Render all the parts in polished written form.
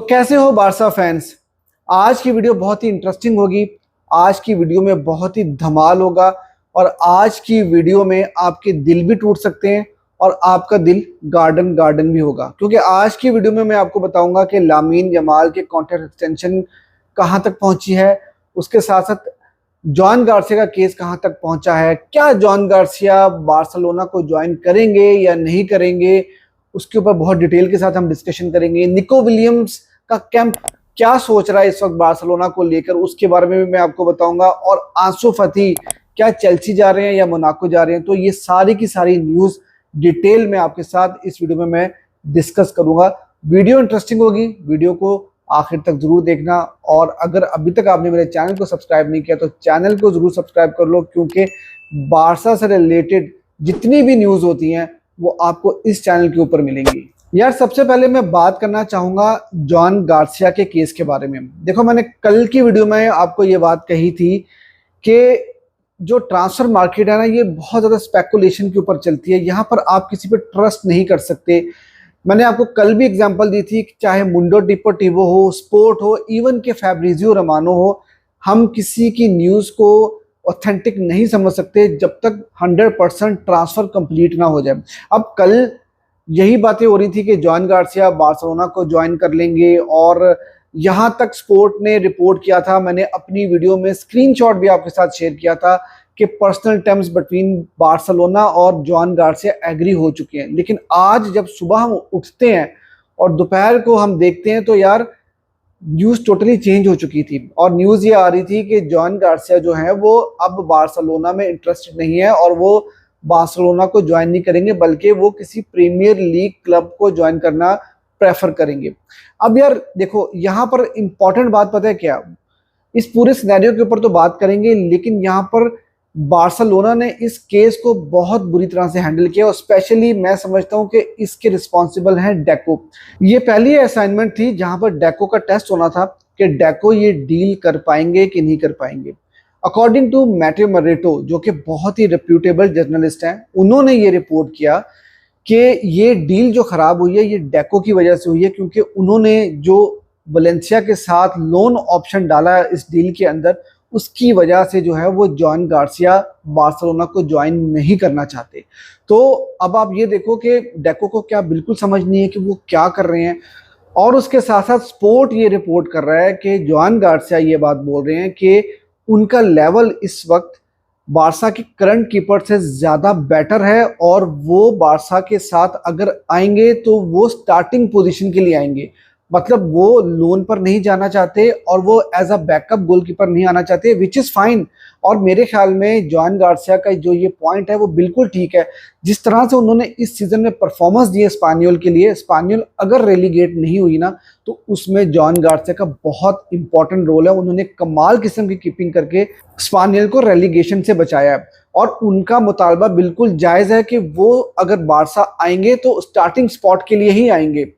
कैसे हो Barca fans. आज की वीडियो बहुत ही इंटरेस्टिंग होगी। आज की वीडियो में बहुत ही धमाल होगा और आज की वीडियो में आपके दिल भी टूट सकते हैं और आपका दिल गार्डन गार्डन भी होगा, क्योंकि आज की वीडियो में मैं आपको बताऊंगा कि लामीन यमाल के कॉन्ट्रैक्ट एक्सटेंशन कहां तक पहुंची है, उसके साथ साथ जॉन गार्सिया का केस कहां तक पहुंचा है, क्या जॉन गार्सिया बार्सिलोना को ज्वाइन करेंगे या नहीं करेंगे, उसके ऊपर बहुत डिटेल के साथ हम डिस्कशन करेंगे। निको विलियम्स का कैंप क्या सोच रहा है इस वक्त बार्सिलोना को लेकर, उसके बारे में भी मैं आपको बताऊंगा। और आंसू फती क्या चेल्सी जा रहे हैं या मोनाको जा रहे हैं, तो ये सारी की सारी न्यूज डिटेल में आपके साथ इस वीडियो में मैं डिस्कस करूंगा। वीडियो इंटरेस्टिंग होगी, वीडियो को आखिर तक जरूर देखना। और अगर अभी तक आपने मेरे चैनल को सब्सक्राइब नहीं किया तो चैनल को जरूर सब्सक्राइब कर लो, क्योंकि बारसा से रिलेटेड जितनी भी न्यूज होती हैं वो आपको इस चैनल के ऊपर मिलेंगी। यार सबसे पहले मैं बात करना चाहूंगा जॉन गार्सिया के केस के बारे में। देखो, मैंने कल की वीडियो में आपको ये बात कही थी कि जो ट्रांसफर मार्केट है ना, ये बहुत ज्यादा स्पेकुलेशन के ऊपर चलती है। यहाँ पर आप किसी पे ट्रस्ट नहीं कर सकते। मैंने आपको कल भी एग्जांपल दी थी, चाहे मुंडो डिपोर्टिवो हो, स्पोर्ट हो, इवन के फैब्रिजियो रोमानो हो, हम किसी की न्यूज को ऑथेंटिक नहीं समझ सकते जब तक 100% ट्रांसफर कंप्लीट ना हो जाए। अब कल यही बातें हो रही थी कि जॉन गार्सिया बार्सिलोना को ज्वाइन कर लेंगे, और यहां तक स्पोर्ट ने रिपोर्ट किया था, मैंने अपनी वीडियो में स्क्रीनशॉट भी आपके साथ शेयर किया था कि पर्सनल टर्म्स बिटवीन बार्सिलोना और जॉन गार्सिया एग्री हो चुके हैं। लेकिन आज जब सुबह हम उठते हैं और दोपहर को हम देखते हैं तो यार न्यूज टोटली चेंज हो चुकी थी। और न्यूज ये आ रही थी कि जॉन गार्सिया जो है वो अब बार्सिलोना में इंटरेस्टेड नहीं है और वो बार्सिलोना को ज्वाइन नहीं करेंगे, बल्कि वो किसी प्रीमियर लीग क्लब को ज्वाइन करना प्रेफर करेंगे। अब यार देखो, यहाँ पर इंपॉर्टेंट बात पता है क्या, इस पूरे सिनेरियो के ऊपर तो बात करेंगे, लेकिन यहाँ पर बार्सिलोना ने इस केस को बहुत बुरी तरह से हैंडल किया और स्पेशली मैं समझता हूं कि इसके रिस्पॉन्सिबल हैं डेको। ये पहली असाइनमेंट थी जहां पर डेको का टेस्ट होना था कि डेको ये डील कर पाएंगे कि नहीं कर पाएंगे। अकॉर्डिंग टू मैटेओ मोरेटो, जो कि बहुत ही रेप्यूटेबल जर्नलिस्ट हैं, उन्होंने ये रिपोर्ट किया कि ये डील जो खराब हुई है ये डेको की वजह से हुई है, क्योंकि उन्होंने जो वलेंसिया के साथ लोन ऑप्शन डाला है इस डील के अंदर, उसकी वजह से जो है वो जॉन गार्सिया बार्सिलोना को ज्वाइन नहीं करना चाहते। तो अब आप ये देखो कि डेको को क्या बिल्कुल समझ नहीं है कि वो क्या कर रहे हैं। और उसके साथ साथ स्पोर्ट ये रिपोर्ट कर रहा है कि जॉन गार्सिया ये बात बोल रहे हैं कि उनका लेवल इस वक्त बारसा के करंट कीपर से ज़्यादा बेटर है और वो बारसा के साथ अगर आएंगे तो वो स्टार्टिंग पोजीशन के लिए आएंगे। मतलब वो लोन पर नहीं जाना चाहते और वो एज अ बैकअप गोलकीपर नहीं आना चाहते, विच इज़ फाइन। और मेरे ख्याल में जॉन गार्सिया का जो ये पॉइंट है वो बिल्कुल ठीक है। जिस तरह से उन्होंने इस सीज़न में परफॉर्मेंस दी है स्पानियोल के लिए, स्पानियोल अगर रेलीगेट नहीं हुई ना तो उसमें जॉन गार्सिया का बहुत इंपॉर्टेंट रोल है। उन्होंने कमाल किस्म की कीपिंग करके स्पानियोल को रेलीगेशन से बचाया है और उनका मुतालबा बिल्कुल जायज़ है कि वो अगर बारसा आएंगे तो स्टार्टिंग स्पॉट के लिए ही आएंगे।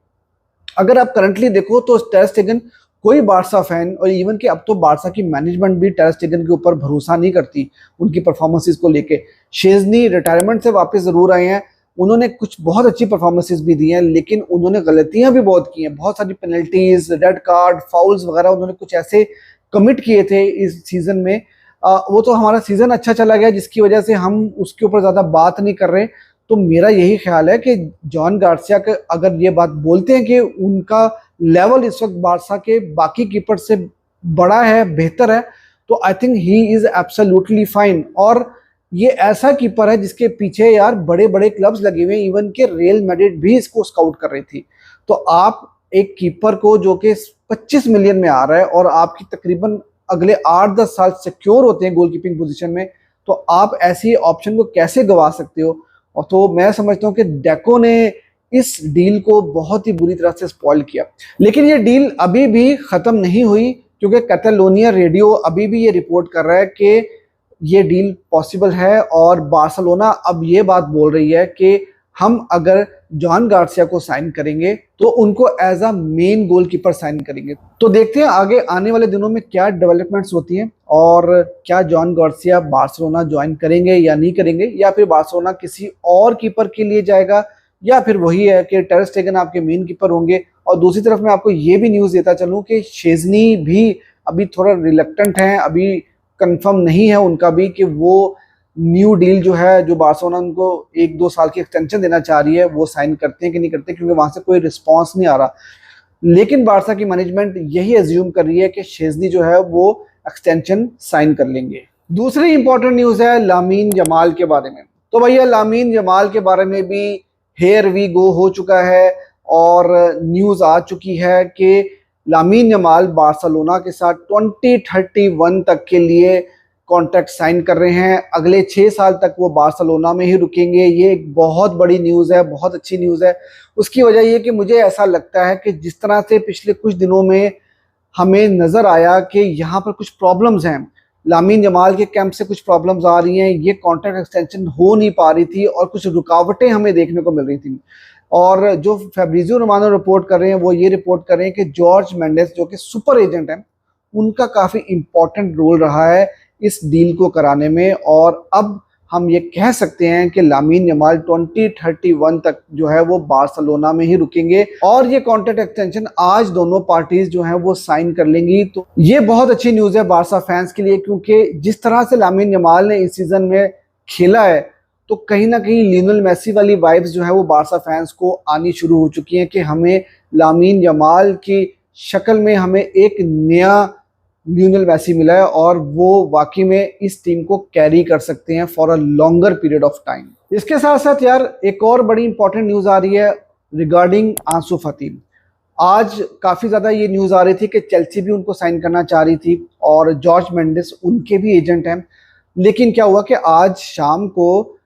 अगर आप करंटली देखो तो टर स्टेगन, कोई बारसा फैन और इवन कि अब तो बारसा की मैनेजमेंट भी टर स्टेगन के ऊपर भरोसा नहीं करती उनकी परफॉर्मेंसेस को लेके। शेजनी रिटायरमेंट से वापस जरूर आए हैं, उन्होंने कुछ बहुत अच्छी परफॉर्मेंसेस भी दी हैं, लेकिन उन्होंने गलतियां भी बहुत की हैं। बहुत सारी पेनल्टीज, रेड कार्ड, फाउल्स वगैरह उन्होंने कुछ ऐसे कमिट किए थे इस सीजन में। वो तो हमारा सीजन अच्छा चला गया जिसकी वजह से हम उसके ऊपर ज़्यादा बात नहीं कर रहे। तो मेरा यही ख्याल है कि जॉन गार्सिया का अगर ये बात बोलते हैं कि उनका लेवल इस वक्त बारसा के बाकी कीपर से बड़ा है, बेहतर है, तो I think he is absolutely fine. और ये ऐसा कीपर है जिसके पीछे यार बड़े बड़े क्लब्स लगे हुए हैं, इवन के रियल मैड्रिड भी इसको स्काउट कर रही थी। तो आप एक कीपर को जो कि 25 मिलियन में आ रहा है और आपकी तकरीबन अगले 8-10 साल सिक्योर होते हैं गोलकीपिंग पोजीशन में, तो आप ऐसी ऑप्शन को कैसे गवा सकते हो। और तो मैं समझता हूं कि डेको ने इस डील को बहुत ही बुरी तरह से स्पॉइल किया। लेकिन ये डील अभी भी खत्म नहीं हुई, क्योंकि कैटालोनिया रेडियो अभी भी ये रिपोर्ट कर रहा है कि ये डील पॉसिबल है और बार्सिलोना अब ये बात बोल रही है कि हम अगर जॉन गार्सिया को साइन करेंगे तो उनको as a main goalkeeper sign करेंगे। तो देखते हैं आगे आने वाले दिनों में क्या डेवलपमेंट्स होती हैं और क्या जॉन गार्सिया बार्सिलोना ज्वाइन करेंगे या नहीं करेंगे, या फिर बार्सिलोना किसी और कीपर के लिए जाएगा या फिर वही है कि टर स्टेगन आपके मेन कीपर होंगे। और दूसरी तरफ मैं आपको ये भी न्यूज़ देता चलूँ कि शेज़नी भी अभी थोड़ा रिलक्टेंट हैं, अभी कंफर्म नहीं है उनका भी कि वो न्यू डील जो है, जो बार्सिलोना उनको 1-2 साल की एक्सटेंशन देना चाह रही है, वो साइन करते हैं कि नहीं करते, क्योंकि वहां से कोई रिस्पॉन्स नहीं आ रहा। लेकिन बार्सा की मैनेजमेंट यही एज्यूम कर रही है कि शेज़नी जो है वो एक्सटेंशन साइन कर लेंगे। दूसरी इंपॉर्टेंट न्यूज़ है लामीन जमाल के बारे में। तो भैया लामीन जमाल के बारे में भी हेयर वी गो हो चुका है और न्यूज़ आ चुकी है कि लामीन जमाल बार्सिलोना के साथ 2031 तक के लिए कॉन्ट्रैक्ट साइन कर रहे हैं। अगले 6 साल तक वो बार्सिलोना में ही रुकेंगे। ये एक बहुत बड़ी न्यूज़ है, बहुत अच्छी न्यूज़ है। उसकी वजह ये कि मुझे ऐसा लगता है कि जिस तरह से पिछले कुछ दिनों में हमें नज़र आया कि यहाँ पर कुछ प्रॉब्लम्स हैं, लामीन जमाल के कैंप से कुछ प्रॉब्लम्स आ रही हैं, ये कॉन्ट्रैक्ट एक्सटेंशन हो नहीं पा रही थी और कुछ रुकावटें हमें देखने को मिल रही थी। और जो फैब्रिजियो रोमानो रिपोर्ट कर रहे हैं वो ये रिपोर्ट कर रहे हैं कि जॉर्ज मेंडेस जो कि सुपर एजेंट हैं, उनका काफ़ी इंपॉर्टेंट रोल रहा है इस डील को कराने में। और अब हम ये कह सकते हैं कि लामीन जमाल 2031 तक जो है वो बार्सिलोना में ही रुकेंगे और ये कॉन्ट्रैक्ट एक्सटेंशन आज दोनों पार्टीज जो हैं वो साइन कर लेंगी। तो ये बहुत अच्छी न्यूज़ है बार्सा फैंस के लिए, क्योंकि जिस तरह से लामीन जमाल ने इस सीजन में खेला है तो कहीं ना कहीं लियोनेल मेसी वाली वाइब्स जो है वो बार्सा फैंस को आनी शुरू हो चुकी हैं कि हमें लामीन जमाल की शक्ल में हमें एक नया लियोनेल मेसी मिला है और वो वाकई में इस टीम को कैरी कर सकते हैं for a longer period of time. इसके साथ साथ यार एक और बड़ी इंपॉर्टेंट न्यूज़ आ रही है रिगार्डिंग आंसू फती। आज काफ़ी ज़्यादा ये न्यूज़ आ रही थी कि चेल्सी भी उनको साइन करना चाह रही थी और जॉर्ज मेंडेस उनके भी एजेंट हैं। लेकिन क्या हुआ कि आज शाम को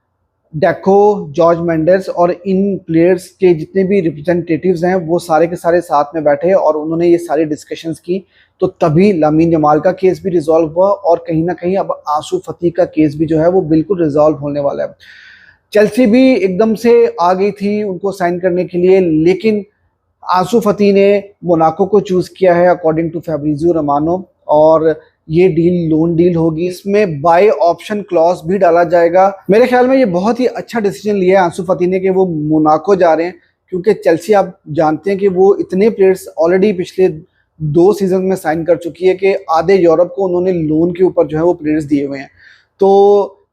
डेको, जॉर्ज मेंडेस और इन प्लेयर्स के जितने भी रिप्रेजेंटेटिव्स हैं वो सारे के सारे साथ में बैठे और उन्होंने ये सारी डिस्कशंस की। तो तभी लामीन जमाल का केस भी रिजॉल्व हुआ और कहीं ना कहीं अब आंसू फती का केस भी जो है वो बिल्कुल रिजॉल्व होने वाला है। चेल्सी भी एकदम से आ गई थी उनको साइन करने के लिए, लेकिन आंसू फती ने मोनाको को चूज़ किया है अकॉर्डिंग टू फैब्रिजियो रोमानो। और ये डील लोन डील होगी, इसमें बाय ऑप्शन क्लॉज भी डाला जाएगा। मेरे ख्याल में ये बहुत ही अच्छा डिसीजन लिया है आंसू फती ने कि वो मोनाको जा रहे हैं, क्योंकि चेल्सी आप जानते हैं कि वो इतने प्लेयर्स ऑलरेडी पिछले 2 सीजन में साइन कर चुकी है कि आधे यूरोप को उन्होंने लोन के ऊपर जो है वो प्लेयर्स दिए हुए हैं। तो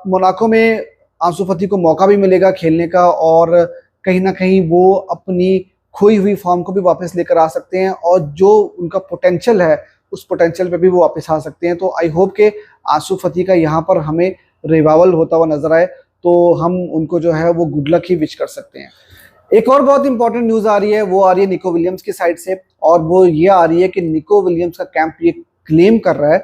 मोनाको में आंसू फती को मौका भी मिलेगा खेलने का और कहीं ना कहीं वो अपनी खोई हुई फॉर्म को भी वापस लेकर आ सकते हैं और जो उनका पोटेंशियल है उस पोटेंशियल पे भी वो वापस आ सकते हैं। तो आई होप के आंसू फती का यहाँ पर हमें रिवाइवल होता हुआ नजर आए, तो हम उनको जो है वो गुड लक ही विश कर सकते हैं। एक और बहुत इंपॉर्टेंट न्यूज़ आ रही है, वो आ रही है निको विलियम्स की साइड से और वो ये आ रही है कि निको विलियम्स का कैंप ये क्लेम कर रहा है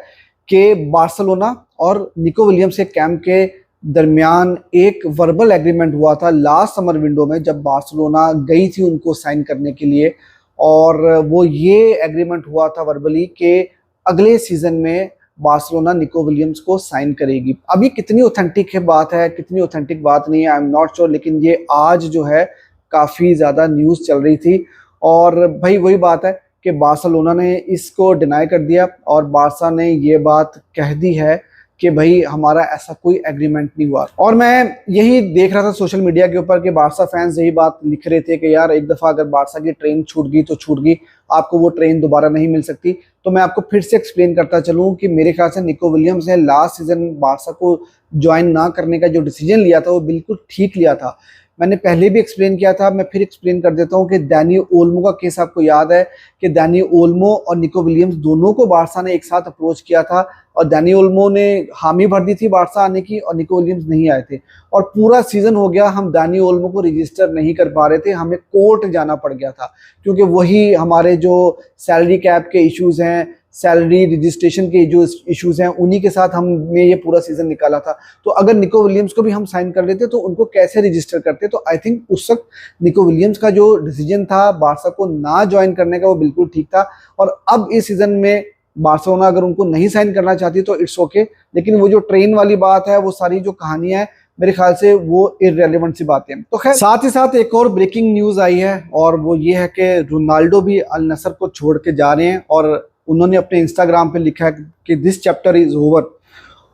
कि बार्सिलोना और निको विलियम्स के कैंप के दरमियान एक वर्बल एग्रीमेंट हुआ था लास्ट समर विंडो में जब बार्सिलोना गई थी उनको साइन करने के लिए। और वो ये एग्रीमेंट हुआ था वर्बली कि अगले सीजन में बार्सिलोना निको विलियम्स को साइन करेगी। अभी कितनी ऑथेंटिक है बात है, कितनी ऑथेंटिक बात नहीं है, आई एम नॉट श्योर, लेकिन ये आज जो है काफ़ी ज़्यादा न्यूज़ चल रही थी। और भाई वही बात है कि बार्सिलोना ने इसको डिनाई कर दिया और बार्सा ने ये बात कह दी है कि भाई हमारा ऐसा कोई एग्रीमेंट नहीं हुआ। और मैं यही देख रहा था सोशल मीडिया के ऊपर कि बार्सा फैंस यही बात लिख रहे थे कि यार एक दफ़ा अगर बार्सा की ट्रेन छूट गई तो छूट गई, आपको वो ट्रेन दोबारा नहीं मिल सकती। तो मैं आपको फिर से एक्सप्लेन करता चलूँ कि मेरे ख्याल से निको विलियम्स ने लास्ट सीजन बार्सा को ज्वाइन ना करने का जो डिसीजन लिया था वो बिल्कुल ठीक लिया था। मैंने पहले भी एक्सप्लेन किया था, मैं फिर एक्सप्लेन कर देता हूँ कि डैनी ओल्मो का केस आपको याद है कि डैनी ओल्मो और निको विलियम्स दोनों को बार्सा ने एक साथ अप्रोच किया था और डैनी ओल्मो ने हामी भर दी थी बार्सा आने की और निको विलियम्स नहीं आए थे। और पूरा सीजन हो गया हम डैनी ओल्मो को रजिस्टर नहीं कर पा रहे थे, हमें कोर्ट जाना पड़ गया था क्योंकि वही हमारे जो सैलरी कैप के इश्यूज हैं, सैलरी रजिस्ट्रेशन के जो इश्यूज हैं, उन्हीं के साथ हमने ये पूरा सीजन निकाला था। तो अगर निको विलियम्स को भी हम साइन कर लेते तो उनको कैसे रजिस्टर करते। तो आई थिंक उस वक्त निको विलियम्स का जो डिसीजन था बार्सा को ना ज्वाइन करने का वो बिल्कुल ठीक था। और अब इस सीजन में बार्सिलोना अगर उनको नहीं साइन करना चाहती तो इट्स ओके, लेकिन वो जो ट्रेन वाली बात है, वो सारी जो कहानियां है, मेरे ख्याल से वो इररेलेवेंट सी बातें। तो खैर साथ ही साथ एक और ब्रेकिंग न्यूज आई है और वो ये है कि रोनाल्डो भी अल नसर को छोड़ के जा रहे हैं और उन्होंने अपने इंस्टाग्राम पे लिखा है कि दिस चैप्टर इज ओवर।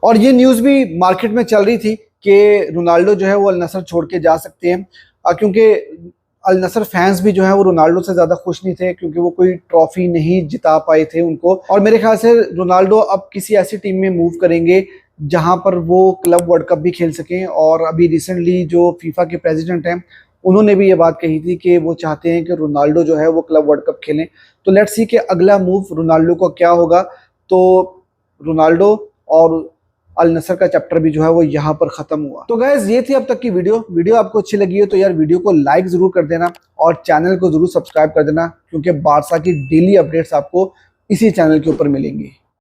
और ये न्यूज़ भी मार्केट में चल रही थी कि रोनाल्डो जो है वो अल नसर छोड़ के जा सकते हैं। क्योंकि अल नसर फैंस भी जो है वो रोनाल्डो से ज़्यादा खुश नहीं थे, क्योंकि वो कोई ट्रॉफी नहीं जिता पाए थे उनको। और मेरे ख्याल से रोनाल्डो अब किसी ऐसी टीम में मूव करेंगे जहां पर वो क्लब वर्ल्ड कप भी खेल सकें। और अभी रिसेंटली जो फीफा के प्रेसिडेंट हैं उन्होंने भी ये बात कही थी कि वो चाहते हैं कि रोनाल्डो जो है वो क्लब वर्ल्ड कप खेलें। तो लेट्स सी कि अगला मूव रोनाल्डो का क्या होगा। तो रोनाल्डो और अल नसर का चैप्टर भी जो है वो यहाँ पर खत्म हुआ। तो गाइस ये थी अब तक की वीडियो आपको अच्छी लगी है तो यार वीडियो को लाइक जरूर कर देना और चैनल को जरूर सब्सक्राइब कर देना, क्योंकि बारसा की डेली अपडेट्स आपको इसी चैनल के ऊपर मिलेंगी।